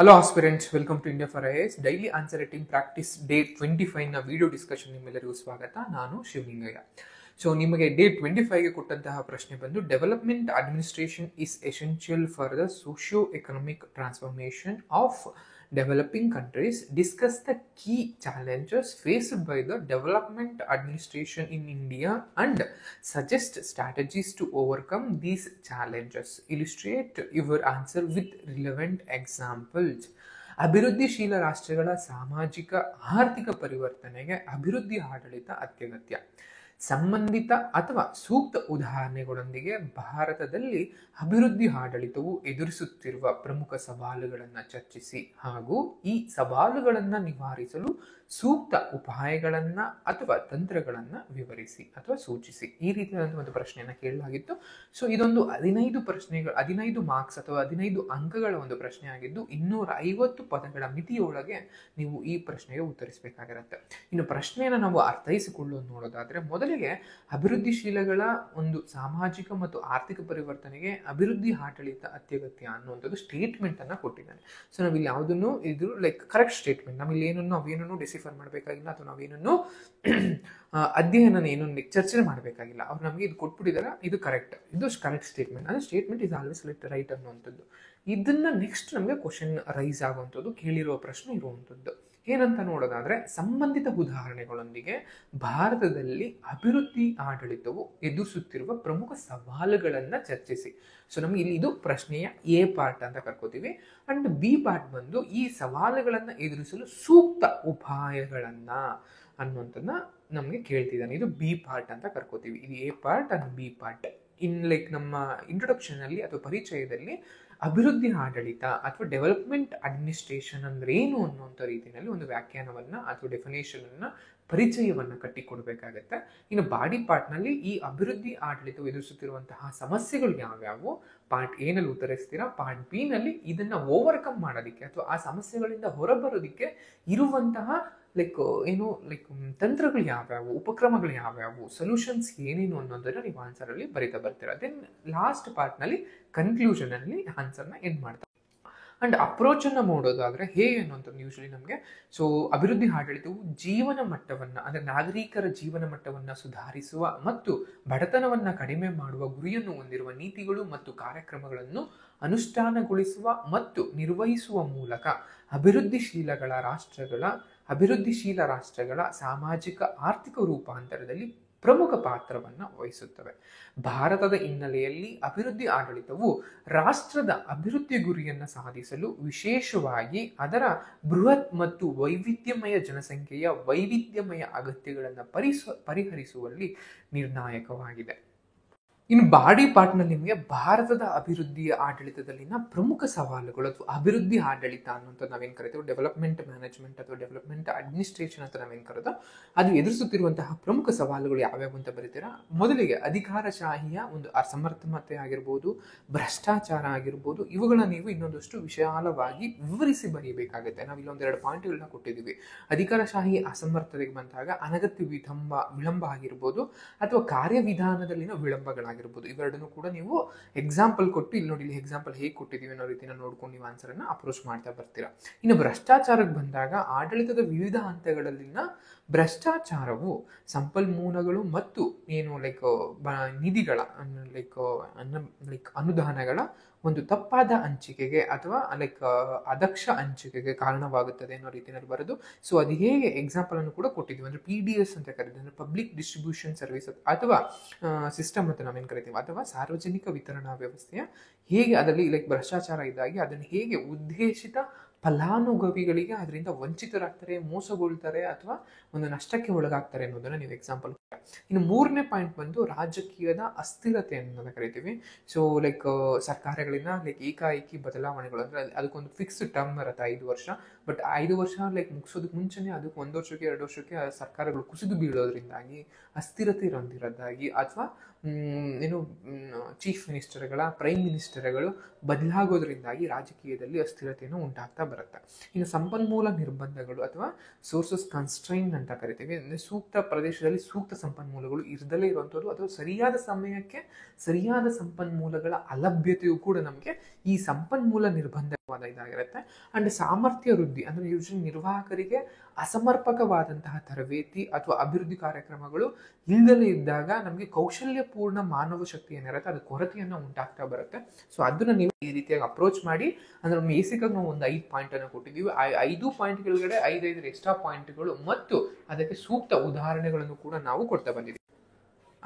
Hello aspirants, welcome to India for IAS daily answer writing practice day 25 ನ video discussion ನಿಮ್ಮೆಲ್ಲರಿಗೂ ಸ್ವಾಗತ. ನಾನು Shivalingaiah. So ನಿಮಗೆ ಡೇ 25ಗೆ ಕೊಟ್ಟಂತಹ ಪ್ರಶ್ನೆ ಬಂದು development administration is essential for the socio economic transformation of developing countries. Discuss the key challenges faced by the development administration in India and suggest strategies to overcome these challenges. Illustrate your answer with relevant examples. ಅಭಿವೃದ್ಧಿಶೀಲ ರಾಷ್ಟ್ರಗಳ ಸಾಮಾಜಿಕ ಆರ್ಥಿಕ ಪರಿವರ್ತನೆಗೆ ಅಭಿವೃದ್ಧಿ ಆಡಳಿತ ಅತ್ಯಗತ್ಯ. ಸಂಬಂಧಿತ ಅಥವಾ ಸೂಕ್ತ ಉದಾಹರಣೆಗಳೊಂದಿಗೆ ಭಾರತದಲ್ಲಿ ಅಭಿವೃದ್ಧಿ ಆಡಳಿತವು ಎದುರಿಸುತ್ತಿರುವ ಪ್ರಮುಖ ಸವಾಲುಗಳನ್ನು ಚರ್ಚಿಸಿ ಹಾಗೂ ಈ ಸವಾಲುಗಳನ್ನು ನಿವಾರಿಸಲು ಸೂಕ್ತ ಉಪಾಯಗಳನ್ನು ಅಥವಾ ತಂತ್ರಗಳನ್ನು ವಿವರಿಸಿ ಅಥವಾ ಸೂಚಿಸಿ. ಈ ರೀತಿಯಾದ ಒಂದು ಪ್ರಶ್ನೆಯನ್ನು ಕೇಳಲಾಗಿತ್ತು. ಸೊ ಇದೊಂದು 15 ಮಾರ್ಕ್ಸ್ ಅಥವಾ 15 ಅಂಕಗಳ ಒಂದು ಪ್ರಶ್ನೆ ಆಗಿದ್ದು 250 ಪದಗಳ ಮಿತಿಯೊಳಗೆ ನೀವು ಈ ಪ್ರಶ್ನೆಗೆ ಉತ್ತರಿಸಬೇಕಾಗಿರುತ್ತೆ. ಇನ್ನು ಪ್ರಶ್ನೆಯನ್ನು ನಾವು ಅರ್ಥೈಸಿಕೊಳ್ಳೋದು ನೋಡೋದಾದ್ರೆ, ಮೊದಲಿಗೆ ಅಭಿವೃದ್ಧಿಶೀಲಗಳ ಒಂದು ಸಾಮಾಜಿಕ ಮತ್ತು ಆರ್ಥಿಕ ಪರಿವರ್ತನೆಗೆ ಅಭಿವೃದ್ಧಿ ಆಡಳಿತ ಅತ್ಯಗತ್ಯ ಅನ್ನುವಂಥದ್ದು ಸ್ಟೇಟ್ಮೆಂಟ್ ಅನ್ನ ಕೊಟ್ಟಿದ್ದಾನೆ. ಸೊ ನಾವಿಲ್ಲಿ ಯಾವುದನ್ನು ಇದು ಕರೆಕ್ಟ್ ಸ್ಟೇಟ್ಮೆಂಟ್, ನಾವಿಲ್ಲಿ ನಾವೇನನ್ನು ಡಿಸಿಫರ್ ಮಾಡಬೇಕಾಗಿಲ್ಲ ಅಥವಾ ನಾವೇನನ್ನು ಅಧ್ಯಯನ ಚರ್ಚೆ ಮಾಡಬೇಕಾಗಿಲ್ಲ. ಅವ್ರು ನಮಗೆ ಇದು ಕೊಟ್ಬಿಟ್ಟಿದ್ದಾರೆ, ಇದು ಕರೆಕ್ಟ್, ಇದು ಕರೆಕ್ಟ್ ಸ್ಟೇಟ್ಮೆಂಟ್. ಅಂದ್ರೆ ಸ್ಟೇಟ್ಮೆಂಟ್ ಇಸ್ ಆಲ್ವೇಸ್ ರೈಟ್ ಅನ್ನುವಂಥದ್ದು. ಇದನ್ನ ನೆಕ್ಸ್ಟ್ ನಮಗೆ ಕ್ವಶನ್ ರೈಸ್ ಆಗುವಂಥದ್ದು, ಕೇಳಿರುವ ಪ್ರಶ್ನೆ ಇರುವಂಥದ್ದು ಏನಂತ ನೋಡೋದಾದ್ರೆ, ಸಂಬಂಧಿತ ಉದಾಹರಣೆಗಳೊಂದಿಗೆ ಭಾರತದಲ್ಲಿ ಅಭಿವೃದ್ಧಿ ಆಡಳಿತವು ಎದುರಿಸುತ್ತಿರುವ ಪ್ರಮುಖ ಸವಾಲುಗಳನ್ನ ಚರ್ಚಿಸಿ. ಸೊ ನಮ್ಗೆ ಇಲ್ಲಿ ಇದು ಪ್ರಶ್ನೆಯ ಎ ಪಾರ್ಟ್ ಅಂತ ಕರ್ಕೋತೀವಿ. ಅಂಡ್ ಬಿ ಪಾರ್ಟ್ ಬಂದು ಈ ಸವಾಲುಗಳನ್ನ ಎದುರಿಸಲು ಸೂಕ್ತ ಉಪಾಯಗಳನ್ನ ಅನ್ನುವಂಥದ್ದನ್ನ ನಮಗೆ ಕೇಳ್ತಿದ್ದಾನೆ. ಇದು ಬಿ ಪಾರ್ಟ್ ಅಂತ ಕರ್ಕೋತೀವಿ. ಇದು A part and B part. ನಮ್ಮ ಇಂಟ್ರೊಡಕ್ಷನ್ ಅಲ್ಲಿ ಅಥವಾ ಪರಿಚಯದಲ್ಲಿ ಅಭಿವೃದ್ಧಿ ಆಡಳಿತ ಅಥವಾ ಡೆವಲಪ್ಮೆಂಟ್ ಅಡ್ಮಿನಿಸ್ಟ್ರೇಷನ್ ಅಂದ್ರೆ ಏನು ಅನ್ನುವಂಥ ರೀತಿಯಲ್ಲಿ ಒಂದು ವ್ಯಾಖ್ಯಾನವನ್ನ ಅಥವಾ ಡೆಫಿನೇಷನ್ ಅನ್ನ ಪರಿಚಯವನ್ನ ಕಟ್ಟಿಕೊಡ್ಬೇಕಾಗತ್ತೆ. ಇನ್ನು ಬಾಡಿ ಪಾರ್ಟ್ ನಲ್ಲಿ ಈ ಅಭಿವೃದ್ಧಿ ಆಡಳಿತವು ಎದುರಿಸುತ್ತಿರುವಂತಹ ಸಮಸ್ಯೆಗಳು ಯಾವ್ಯಾವು ಪಾರ್ಟ್ ಎ ನಲ್ಲಿ ಉತ್ತರಿಸ್ತೀರಾ. ಪಾರ್ಟ್ ಬಿ ನಲ್ಲಿ ಇದನ್ನ ಓವರ್ಕಮ್ ಮಾಡೋದಿಕ್ಕೆ ಅಥವಾ ಆ ಸಮಸ್ಯೆಗಳಿಂದ ಹೊರಬರೋದಿಕ್ಕೆ ಇರುವಂತಹ ತಂತ್ರಗಳು ಯಾವ್ಯಾವು, ಉಪಕ್ರಮಗಳು ಯಾವ್ಯಾವು, ಸೊಲ್ಯೂಷನ್ಸ್ ಏನೇನು ಅನ್ನೋದನ್ನ ನೀವು ಆನ್ಸರ್ ಅಲ್ಲಿ ಬರಿತಾ ಬರ್ತೀರಾ. ದೆನ್ ಲಾಸ್ಟ್ ಪಾರ್ಟ್ ನಲ್ಲಿ ಕನ್ಕ್ಲೂಷನ್ ಅಲ್ಲಿ ಆನ್ಸರ್ನ ಎಂಡ್ ಮಾಡ್ತಾರೆ. ಅಂಡ್ ಅಪ್ರೋಚ್ ಅನ್ನ ನೋಡೋದಾದ್ರೆ ಹೇಗೆ ಅನ್ನುವಂಥದ್ದು ಯೂಶಲಿ ನಮಗೆ, ಸೊ ಅಭಿವೃದ್ಧಿ ಆಡಳಿತವು ಜೀವನ ಮಟ್ಟವನ್ನ ಅಂದ್ರೆ ನಾಗರಿಕರ ಜೀವನ ಮಟ್ಟವನ್ನ ಸುಧಾರಿಸುವ ಮತ್ತು ಬಡತನವನ್ನ ಕಡಿಮೆ ಮಾಡುವ ಗುರಿಯನ್ನು ಹೊಂದಿರುವ ನೀತಿಗಳು ಮತ್ತು ಕಾರ್ಯಕ್ರಮಗಳನ್ನು ಅನುಷ್ಠಾನಗೊಳಿಸುವ ಮತ್ತು ನಿರ್ವಹಿಸುವ ಮೂಲಕ ಅಭಿವೃದ್ಧಿಶೀಲ ರಾಷ್ಟ್ರಗಳ ಸಾಮಾಜಿಕ ಆರ್ಥಿಕ ರೂಪಾಂತರದಲ್ಲಿ ಪ್ರಮುಖ ಪಾತ್ರವನ್ನು ವಹಿಸುತ್ತವೆ. ಭಾರತದ ಹಿನ್ನೆಲೆಯಲ್ಲಿ ಅಭಿವೃದ್ಧಿ ಆಡಳಿತವು ರಾಷ್ಟ್ರದ ಅಭಿವೃದ್ಧಿ ಗುರಿಯನ್ನು ಸಾಧಿಸಲು ವಿಶೇಷವಾಗಿ ಅದರ ಬೃಹತ್ ಮತ್ತು ವೈವಿಧ್ಯಮಯ ಜನಸಂಖ್ಯೆಯ ವೈವಿಧ್ಯಮಯ ಅಗತ್ಯಗಳನ್ನು ಪರಿಹರಿಸುವಲ್ಲಿ ನಿರ್ಣಾಯಕವಾಗಿದೆ. ಇನ್ನು ಬಾಡಿ ಪಾರ್ಟ್ ನಲ್ಲಿ ನಿಮಗೆ ಭಾರತದ ಅಭಿವೃದ್ಧಿಯ ಆಡಳಿತದಲ್ಲಿನ ಪ್ರಮುಖ ಸವಾಲುಗಳು ಅಥವಾ ಅಭಿವೃದ್ಧಿ ಆಡಳಿತ ಅನ್ನುವಂಥದ್ದು ನಾವೇನು ಕರಿತೀವಿ, ಡೆವಲಪ್ಮೆಂಟ್ ಮ್ಯಾನೇಜ್ಮೆಂಟ್ ಅಥವಾ ಡೆವಲಪ್ಮೆಂಟ್ ಅಡ್ಮಿನಿಸ್ಟ್ರೇಷನ್ ಅಂತ ನಾವೇನು ಕರೆದೋ ಅದು ಎದುರಿಸುತ್ತಿರುವಂತಹ ಪ್ರಮುಖ ಸವಾಲುಗಳು ಯಾವ್ಯಾವು ಅಂತ ಬರೀತೀರಾ. ಮೊದಲಿಗೆ ಅಧಿಕಾರಶಾಹಿಯ ಒಂದು ಅಸಮರ್ಥತೆ ಆಗಿರ್ಬೋದು, ಭ್ರಷ್ಟಾಚಾರ ಆಗಿರ್ಬೋದು, ಇವುಗಳನ್ನ ನೀವು ಇನ್ನೊಂದಷ್ಟು ವಿಶಾಲವಾಗಿ ವಿವರಿಸಿ ಬರೀಬೇಕಾಗುತ್ತೆ. ನಾವು ಇಲ್ಲೊಂದೆರಡು ಪಾಯಿಂಟ್ಗಳನ್ನ ಕೊಟ್ಟಿದ್ದೀವಿ. ಅಧಿಕಾರಶಾಹಿ ಅಸಮರ್ಥತೆಗೆ ಬಂದಾಗ ಅನಗತ್ಯ ವಿಳಂಬ ಆಗಿರ್ಬೋದು ಅಥವಾ ಕಾರ್ಯವಿಧಾನದಲ್ಲಿನ ವಿಳಂಬಗಳಾಗಿರ್ಬೋದು. ಇವೆರಡನ್ನು ಕೂಡ ನೀವು ಎಕ್ಸಾಂಪಲ್ ಕೊಟ್ಟು ಇಲ್ಲಿ ನೋಡಿ, ಇಲ್ಲಿ ಎಕ್ಸಾಂಪಲ್ ಹೇಗೆ ಕೊಟ್ಟಿದ್ದೀವಿ ಅನ್ನೋ ರೀತಿನ ನೋಡ್ಕೊಂಡು ನೀವು ಆನ್ಸರ್ ಅನ್ನ ಅಪ್ರೋಚ್ ಮಾಡ್ತಾ ಬರ್ತೀರಾ. ಇನ್ನು ಭ್ರಷ್ಟಾಚಾರಕ್ಕೆ ಬಂದಾಗ ಆಡಳಿತದ ವಿವಿಧ ಹಂತಗಳಲ್ಲಿನ ಭ್ರಷ್ಟಾಚಾರವು ಸಂಪನ್ಮೂಲಗಳು ಮತ್ತು ಏನು ನಿಧಿಗಳ ಅನುದಾನಗಳ ಒಂದು ತಪ್ಪಾದ ಹಂಚಿಕೆಗೆ ಅಥವಾ ಅದಕ್ಷ ಹಂಚಿಕೆಗೆ ಕಾರಣವಾಗುತ್ತದೆ ಅನ್ನೋ ರೀತಿಯಲ್ಲಿ ಬರೋದು. ಸೊ ಅದು ಹೇಗೆ ಎಕ್ಸಾಂಪಲ್ ಅನ್ನು ಕೂಡ ಕೊಟ್ಟಿದ್ದೀವಿ. ಅಂದ್ರೆ PDS ಅಂತ ಕರೀತೀವಿ, ಅಂದ್ರೆ ಪಬ್ಲಿಕ್ ಡಿಸ್ಟ್ರಿಬ್ಯೂಷನ್ ಸರ್ವಿಸ್ ಅಥವಾ ಸಿಸ್ಟಮ್ ಅಂತ ನಾವೇನು ಕರಿತೀವಿ, ಅಥವಾ ಸಾರ್ವಜನಿಕ ವಿತರಣಾ ವ್ಯವಸ್ಥೆಯ ಹೇಗೆ ಅದರಲ್ಲಿ ಭ್ರಷ್ಟಾಚಾರ ಇದ್ದಾಗಿ ಅದನ್ನು ಹೇಗೆ ಉದ್ದೇಶಿತ ಫಲಾನುಭವಿಗಳಿಗೆ ಅದರಿಂದ ವಂಚಿತರಾಗ್ತಾರೆ, ಮೋಸಗೊಳ್ತಾರೆ ಅಥವಾ ಒಂದು ನಷ್ಟಕ್ಕೆ ಒಳಗಾಗ್ತಾರೆ ಅನ್ನೋದನ್ನ ನೀವು ಎಕ್ಸಾಂಪಲ್. ಇನ್ನು ಮೂರನೇ ಪಾಯಿಂಟ್ ಬಂದು ರಾಜಕೀಯದ ಅಸ್ಥಿರತೆ ಅನ್ನೋದನ್ನ ಕರಿತೀವಿ. ಸೊ ಸರ್ಕಾರಗಳಿಂದ ಏಕಾಏಕಿ ಬದಲಾವಣೆಗಳು, ಅಂದ್ರೆ ಅದಕ್ಕೊಂದು ಫಿಕ್ಸ್ಡ್ ಟರ್ಮ್ ಇರುತ್ತೆ 5 ವರ್ಷ. ಬಟ್ 5 ವರ್ಷ ಮುಗಿಸೋದಕ್ಕೆ ಮುಂಚೆನೆ ಅದಕ್ಕೆ 1 ವರ್ಷಕ್ಕೆ 2 ವರ್ಷಕ್ಕೆ ಸರ್ಕಾರಗಳು ಕುಸಿದು ಬೀಳೋದ್ರಿಂದಾಗಿ, ಅಸ್ಥಿರತೆ ಇರೋದ್ರಿಂದಾಗಿ ಅಥವಾ ಚೀಫ್ ಮಿನಿಸ್ಟರ್ಗಳ ಪ್ರೈಮ್ ಮಿನಿಸ್ಟರ್ಗಳು ಬದಲಾಗೋದ್ರಿಂದಾಗಿ ರಾಜಕೀಯದಲ್ಲಿ ಅಸ್ಥಿರತೆಯನ್ನು ಉಂಟಾಗ್ತಾ ಬರುತ್ತೆ. ಇನ್ನು ಸಂಪನ್ಮೂಲ ನಿರ್ಬಂಧಗಳು ಅಥವಾ ಸೋರ್ಸಸ್ ಕನ್ಸ್ಟ್ರೈನ್ ಅಂತ ಕರಿತೀವಿ. ಅಂದರೆ ಸೂಕ್ತ ಪ್ರದೇಶದಲ್ಲಿ ಸೂಕ್ತ ಸಂಪನ್ಮೂಲಗಳು ಇರದಲ್ಲೇ ಇರುವಂಥದ್ದು ಅಥವಾ ಸರಿಯಾದ ಸಮಯಕ್ಕೆ ಸರಿಯಾದ ಸಂಪನ್ಮೂಲಗಳ ಅಲಭ್ಯತೆಯು ಕೂಡ ನಮಗೆ ಈ ಸಂಪನ್ಮೂಲ ನಿರ್ಬಂಧ ಇದಾಗಿರುತ್ತೆ. ಅಂಡ್ ಸಾಮರ್ಥ್ಯ ವೃದ್ಧಿ ಅಂದ್ರೆ ಯೂಶಲಿ ನಿರ್ವಾಹಕರಿಗೆ ಅಸಮರ್ಪಕವಾದಂತಹ ತರಬೇತಿ ಅಥವಾ ಅಭಿವೃದ್ಧಿ ಕಾರ್ಯಕ್ರಮಗಳು ಇಲ್ದಲೇ ಇದ್ದಾಗ ನಮಗೆ ಕೌಶಲ್ಯಪೂರ್ಣ ಮಾನವ ಶಕ್ತಿ ಏನಿರುತ್ತೆ ಅದು ಕೊರತೆಯನ್ನು ಉಂಟಾಗ್ತಾ ಬರುತ್ತೆ. ಸೊ ಅದನ್ನ ನೀವು ಈ ರೀತಿಯಾಗಿ ಅಪ್ರೋಚ್ ಮಾಡಿ ಅಂದ್ರೆ ಬೇಸಿಕ್ ಆಗಿ ನಾವು ಒಂದು 5 ಪಾಯಿಂಟ್ ಅನ್ನು ಕೊಟ್ಟಿದ್ದೀವಿ. 5 ಪಾಯಿಂಟ್ ಕೆಳಗಡೆ 5 ಎಕ್ಸ್ಟ್ರಾ ಪಾಯಿಂಟ್ಗಳು ಮತ್ತು ಅದಕ್ಕೆ ಸೂಕ್ತ ಉದಾಹರಣೆಗಳನ್ನು ಕೂಡ ನಾವು ಕೊಡ್ತಾ ಬಂದಿದ್ದೀವಿ.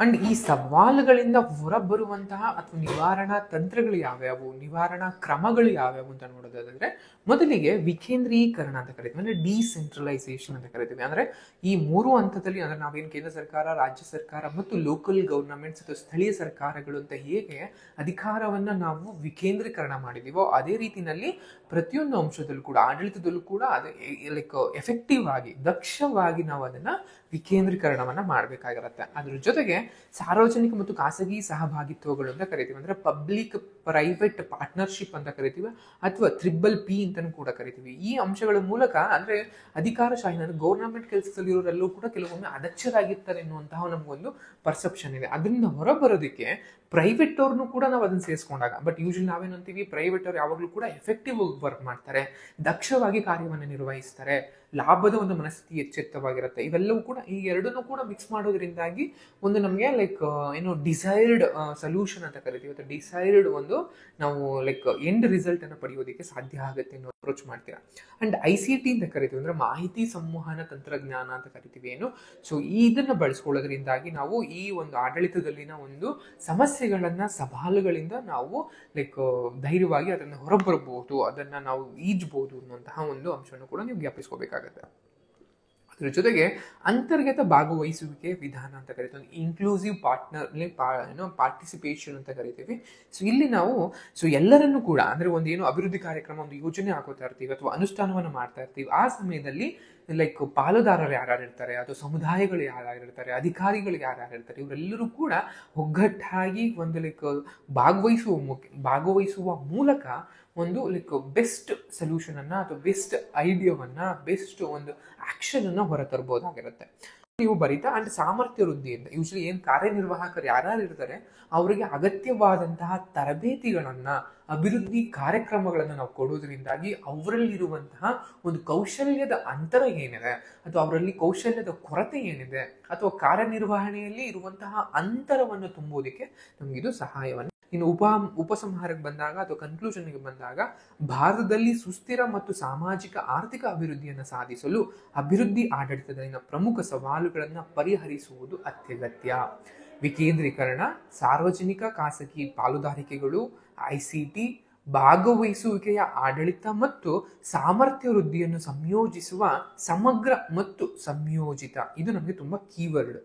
ಅಂಡ್ ಈ ಸವಾಲುಗಳಿಂದ ಹೊರಬರುವಂತಹ ಅಥವಾ ನಿವಾರಣಾ ತಂತ್ರಗಳು ಯಾವ್ಯಾವು, ನಿವಾರಣಾ ಕ್ರಮಗಳು ಯಾವ್ಯಾವು ಅಂತ ನೋಡೋದಾದ್ರೆ ಮೊದಲಿಗೆ ವಿಕೇಂದ್ರೀಕರಣ ಅಂತ ಕರಿತೀವಿ, ಅಂದ್ರೆ ಡಿಸೆಂಟ್ರಲೈಸೇಷನ್ ಅಂತ ಕರಿತೀವಿ. ಅಂದ್ರೆ ಈ 3 ಹಂತದಲ್ಲಿ ಅಂದ್ರೆ ನಾವೇನು ಕೇಂದ್ರ ಸರ್ಕಾರ, ರಾಜ್ಯ ಸರ್ಕಾರ ಮತ್ತು ಲೋಕಲ್ ಗವರ್ನಮೆಂಟ್ಸ್ ಅಥವಾ ಸ್ಥಳೀಯ ಸರ್ಕಾರಗಳು ಅಂತ ಹೇಗೆ ಅಧಿಕಾರವನ್ನ ನಾವು ವಿಕೇಂದ್ರೀಕರಣ ಮಾಡಿದೀವೋ ಅದೇ ರೀತಿನಲ್ಲಿ ಪ್ರತಿಯೊಂದು ಅಂಶದಲ್ಲೂ ಕೂಡ ಆಡಳಿತದಲ್ಲೂ ಕೂಡ ಅದು ಲೈಕ್ ಎಫೆಕ್ಟಿವ್ ಆಗಿ ದಕ್ಷವಾಗಿ ನಾವು ಅದನ್ನ ವಿಕೇಂದ್ರೀಕರಣವನ್ನ ಮಾಡಬೇಕಾಗಿರುತ್ತೆ. ಅದ್ರ ಜೊತೆಗೆ ಸಾರ್ವಜನಿಕ ಮತ್ತು ಖಾಸಗಿ ಸಹಭಾಗಿತ್ವಗಳು ಅಂತ ಕರಿತೀವಿ, ಅಂದ್ರೆ ಪಬ್ಲಿಕ್ ಪ್ರೈವೇಟ್ ಪಾರ್ಟ್ನರ್ಶಿಪ್ ಅಂತ ಕರಿತೀವಿ ಅಥವಾ PPP ಅಂತಾನು ಕೂಡ ಕರಿತೀವಿ. ಈ ಅಂಶಗಳ ಮೂಲಕ ಅಂದ್ರೆ ಅಧಿಕಾರಶಾಹಿ ಅಂದ್ರೆ ಗೌರ್ನಮೆಂಟ್ ಕೆಲಸದಲ್ಲಿರೋರೆಲ್ಲೂ ಕೂಡ ಕೆಲವೊಮ್ಮೆ ಅದಕ್ಷರಾಗಿರ್ತಾರೆ ಎನ್ನುವಂತಹ ನಮಗೊಂದು ಪರ್ಸೆಪ್ಷನ್ ಇದೆ. ಅದರಿಂದ ಹೊರಬರೋದಕ್ಕೆ ಪ್ರೈವೇಟ್ ಅವ್ರನ್ನು ಕೂಡ ನಾವು ಅದನ್ನ ಸೇರಿಸ್ಕೊಂಡಾಗ, ಬಟ್ ಯೂಶಲಿ ನಾವೇನಂತೀವಿ ಪ್ರೈವೇಟ್ ಅವ್ರು ಯಾವಾಗಲೂ ಕೂಡ ಎಫೆಕ್ಟಿವ್ ವರ್ಕ್ ಮಾಡ್ತಾರೆ, ದಕ್ಷವಾಗಿ ಕಾರ್ಯವನ್ನು ನಿರ್ವಹಿಸ್ತಾರೆ, ಲಾಭದ ಒಂದು ಮನಸ್ಥಿತಿ ಎಚ್ಚೆತ್ತವಾಗಿರುತ್ತೆ. ಇವೆಲ್ಲವೂ ಕೂಡ ಈ ಎರಡನ್ನೂ ಕೂಡ ಮಿಕ್ಸ್ ಮಾಡೋದ್ರಿಂದಾಗಿ ಒಂದು ನಮಗೆ ಲೈಕ್ ಏನು ಡಿಸೈರ್ಡ್ ಸೊಲ್ಯೂಷನ್ ಅಂತ ಕರಿತೀವಿ ಅಥವಾ ಡಿಸೈರ್ಡ್ ಒಂದು ನಾವು ಲೈಕ್ ಎಂಡ್ ರಿಸಲ್ಟ್ ಅನ್ನು ಪಡೆಯೋದಕ್ಕೆ ಸಾಧ್ಯ ಆಗುತ್ತೆ ಅನ್ನೋ ಅಪ್ರೋಚ್ ಮಾಡ್ತೀರಾ. ಅಂಡ್ ICT ಅಂತ ಕರಿತೀವಿ, ಅಂದ್ರೆ ಮಾಹಿತಿ ಸಂವಹನ ತಂತ್ರಜ್ಞಾನ ಅಂತ ಕರಿತೀವಿ ಏನು. ಸೊ ಇದನ್ನ ಬಳಸ್ಕೊಳ್ಳೋದ್ರಿಂದಾಗಿ ನಾವು ಈ ಒಂದು ಆಡಳಿತದಲ್ಲಿನ ಒಂದು ಸಮಸ್ಯೆಗಳನ್ನ ಸವಾಲುಗಳಿಂದ ನಾವು ಲೈಕ್ ಧೈರ್ಯವಾಗಿ ಅದನ್ನು ಹೊರಬರಬಹುದು, ಅದನ್ನ ನಾವು ಈಜ್ಬಹುದು ಅನ್ನುವಂತಹ ಒಂದು ಅಂಶವನ್ನು ಕೂಡ ನೀವು ಜ್ಞಾಪಿಸ್ಕೋಬೇಕಾಗುತ್ತೆ. ಅದ್ರ ಜೊತೆಗೆ ಅಂತರ್ಗತ ಭಾಗವಹಿಸುವಿಕೆ ವಿಧಾನ ಅಂತ ಕರಿತೀವಿ, ಇನ್ಕ್ಲೂಸಿವ್ ಪಾರ್ಟಿಸಿಪೇಷನ್ ಅಂತ ಕರಿತೀವಿ. ಸೊ ಇಲ್ಲಿ ನಾವು ಎಲ್ಲರನ್ನೂ ಕೂಡ ಅಂದ್ರೆ ಒಂದು ಏನು ಅಭಿವೃದ್ಧಿ ಕಾರ್ಯಕ್ರಮ ಒಂದು ಯೋಜನೆ ಹಾಕೋತಾ ಇರ್ತೀವಿ ಅಥವಾ ಅನುಷ್ಠಾನವನ್ನು ಮಾಡ್ತಾ ಇರ್ತೀವಿ, ಆ ಸಮಯದಲ್ಲಿ ಲೈಕ್ ಪಾಲುದಾರರು ಯಾರ್ಯಾರಿರ್ತಾರೆ ಅಥವಾ ಸಮುದಾಯಗಳು ಯಾರ್ಯಾರಿರ್ತಾರೆ, ಅಧಿಕಾರಿಗಳು ಯಾರ್ಯಾರಿರ್ತಾರೆ, ಇವರೆಲ್ಲರೂ ಕೂಡ ಒಗ್ಗಟ್ಟಾಗಿ ಒಂದು ಲೈಕ್ ಭಾಗವಹಿಸುವ ಮೂಲಕ ಒಂದು ಲೈಕ್ ಬೆಸ್ಟ್ ಸೊಲ್ಯೂಷನ್ ಅನ್ನ ಅಥವಾ ಬೆಸ್ಟ್ ಐಡಿಯಾವನ್ನ ಬೆಸ್ಟ್ ಒಂದು ಆಕ್ಷನ್ ಅನ್ನ ಹೊರತರಬಹುದಾಗಿರುತ್ತೆ. ನೀವು ಬರೀತಾ ಅಂಡ್ ಸಾಮರ್ಥ್ಯ ವೃದ್ಧಿಯಿಂದ ಯೂಶಲಿ ಏನ್ ಕಾರ್ಯನಿರ್ವಾಹಕರು ಯಾರ್ಯಾರು ಇರ್ತಾರೆ ಅವರಿಗೆ ಅಗತ್ಯವಾದಂತಹ ತರಬೇತಿಗಳನ್ನ ಅಭಿವೃದ್ಧಿ ಕಾರ್ಯಕ್ರಮಗಳನ್ನ ನಾವು ಕೊಡೋದ್ರಿಂದಾಗಿ ಅವರಲ್ಲಿರುವಂತಹ ಒಂದು ಕೌಶಲ್ಯದ ಅಂತರ ಏನಿದೆ ಅಥವಾ ಅವರಲ್ಲಿ ಕೌಶಲ್ಯದ ಕೊರತೆ ಏನಿದೆ ಅಥವಾ ಕಾರ್ಯನಿರ್ವಹಣೆಯಲ್ಲಿ ಇರುವಂತಹ ಅಂತರವನ್ನು ತುಂಬುವುದಕ್ಕೆ ನಮಗಿದು ಸಹಾಯವನ್ನು. ಇನ್ನು ಉಪಸಂಹಾರಕ್ಕೆ ಬಂದಾಗ ಅಥವಾ ಕನ್ಕ್ಲೂಷನ್ಗೆ ಬಂದಾಗ ಭಾರತದಲ್ಲಿ ಸುಸ್ಥಿರ ಮತ್ತು ಸಾಮಾಜಿಕ ಆರ್ಥಿಕ ಅಭಿವೃದ್ಧಿಯನ್ನು ಸಾಧಿಸಲು ಅಭಿವೃದ್ಧಿ ಆಡಳಿತದಲ್ಲಿನ ಪ್ರಮುಖ ಸವಾಲುಗಳನ್ನು ಪರಿಹರಿಸುವುದು ಅತ್ಯಗತ್ಯ. ವಿಕೇಂದ್ರೀಕರಣ, ಸಾರ್ವಜನಿಕ ಖಾಸಗಿ ಪಾಲುದಾರಿಕೆಗಳು, ICT, ಭಾಗವಹಿಸುವಿಕೆಯ ಆಡಳಿತ ಮತ್ತು ಸಾಮರ್ಥ್ಯ ವೃದ್ಧಿಯನ್ನು ಸಂಯೋಜಿಸುವ ಸಮಗ್ರ ಮತ್ತು ಸಂಯೋಜಿತ, ಇದು ನಮಗೆ ತುಂಬಾ ಕೀವರ್ಡ್.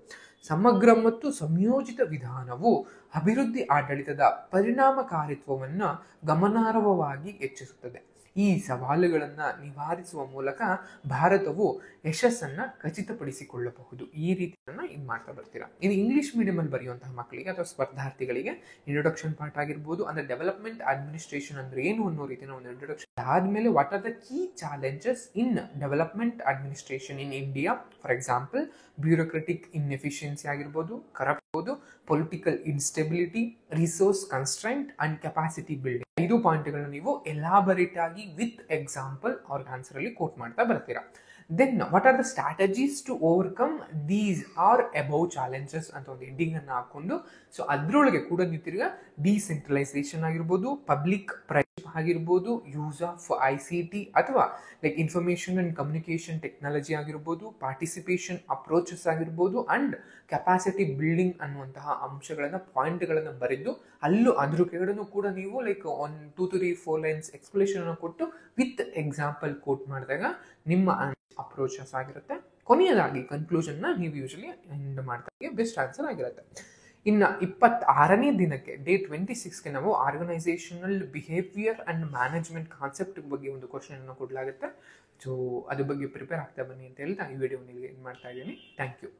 ಸಮಗ್ರ ಮತ್ತು ಸಂಯೋಜಿತ ವಿಧಾನವು ಅಭಿವೃದ್ಧಿ ಆಡಳಿತದ ಪರಿಣಾಮಕಾರಿತ್ವವನ್ನು ಗಮನಾರ್ಹವಾಗಿ ಹೆಚ್ಚಿಸುತ್ತದೆ. ಈ ಸವಾಲುಗಳನ್ನು ನಿವಾರಿಸುವ ಮೂಲಕ ಭಾರತವು ಯಶಸ್ಸನ್ನ ಖಚಿತಪಡಿಸಿಕೊಳ್ಳಬಹುದು. ಈ ರೀತಿಯನ್ನ ಇದು ಮಾಡ್ತಾ ಬರ್ತೀರಾ. ಇದು ಇಂಗ್ಲಿಷ್ ಮೀಡಿಯಂ ಅಲ್ಲಿ ಬರೆಯುವಂತಹ ಮಕ್ಕಳಿಗೆ ಅಥವಾ ಸ್ಪರ್ಧಾರ್ಥಿಗಳಿಗೆ ಇಂಟ್ರೊಡಕ್ಷನ್ ಪಾರ್ಟ್ ಆಗಿರ್ಬೋದು. ಅಂದ್ರೆ ಡೆವಲಪ್ಮೆಂಟ್ ಅಡ್ಮಿನಿಸ್ಟ್ರೇಷನ್ ಅಂದ್ರೆ ಏನು ಅನ್ನೋ ರೀತಿಯ ಒಂದು ಇಂಟ್ರೊಡಕ್ಷನ್ ಆದ್ಮೇಲೆ what are the key challenges in development administration in India, for example bureaucratic inefficiency ಆಗಿರ್ಬೋದು, corrupt, political instability, resource constraint and capacity building. 5 ಪಾಯಿಂಟ್ಗಳನ್ನ ನೀವು ಎಲಾಬರೇಟ್ ಆಗಿ ವಿತ್ ಎಕ್ಸಾಂಪಲ್ ಅವ್ರ ಆನ್ಸರ್ ಅಲ್ಲಿ ಕೋಟ್ ಮಾಡ್ತಾ ಬರ್ತೀರಾ. Then what are the strategies to overcome these or above challenges ಅಂತ ಒಂದು ಹೆಡ್ಡಿಂಗ್ ಅನ್ನ ಹಾಕೊಂಡು ಸೊ ಅದ್ರೊಳಗೆ ಕೂಡ ನೀವು ತಿರ್ಗಾ ಡಿಸೆಂಟ್ರಲೈಸೇಷನ್ ಆಗಿರ್ಬೋದು, ಪಬ್ಲಿಕ್ ಪ್ರೈವೇಟ್ ಆಗಿರ್ಬೋದು, ಯೂಸ್ ಆಫ್ ICT ಅಥವಾ like information and communication technology ಆಗಿರ್ಬೋದು, ಪಾರ್ಟಿಸಿಪೇಷನ್ ಅಪ್ರೋಚಸ್ ಆಗಿರ್ಬೋದು ಅಂಡ್ ಕೆಪಾಸಿಟಿ ಬಿಲ್ಡಿಂಗ್ ಅನ್ನುವಂತಹ ಅಂಶಗಳನ್ನ ಪಾಯಿಂಟ್ಗಳನ್ನ ಬರೆದು ಅಲ್ಲೂ ಅದ್ರ ಕೆಳಗಡೆನೂ ಕೂಡ ನೀವು ಲೈಕ್ 1, 2, 3, 4 ಲೈನ್ಸ್ ಎಕ್ಸ್ಪ್ಲೇಷನ್ ಅನ್ನು ಕೊಟ್ಟು ವಿತ್ ಎಕ್ಸಾಂಪಲ್ ಕೋಟ್ ಮಾಡಿದಾಗ ನಿಮ್ಮ ಅಪ್ರೋಚಸ್ ಆಗಿರುತ್ತೆ. ಕೊನೆಯದಾಗಿ ಕನ್ಕ್ಲೂಷನ್ ನೀವು ಯೂಶಲಿ ಎಂಡ್ ಮಾಡ್ತಾ ಬೆಸ್ಟ್ ಆನ್ಸರ್ ಆಗಿರುತ್ತೆ. ಇನ್ನು 26ನೇ ದಿನಕ್ಕೆ ಡೇ 26ಗೆ ನಾವು organisational behaviour and management concept ಬಗ್ಗೆ ಒಂದು ಕ್ವಶನ್ ಅನ್ನು ಕೊಡಲಾಗುತ್ತೆ. ಸೊ ಅದ್ರ ಬಗ್ಗೆ ಪ್ರಿಪೇರ್ ಆಗ್ತಾ ಬನ್ನಿ ಅಂತ ಹೇಳ್ತಾ ಈ ವಿಡಿಯೋ ಇದು ಮಾಡ್ತಾ ಇದ್ದೀನಿ. Thank you.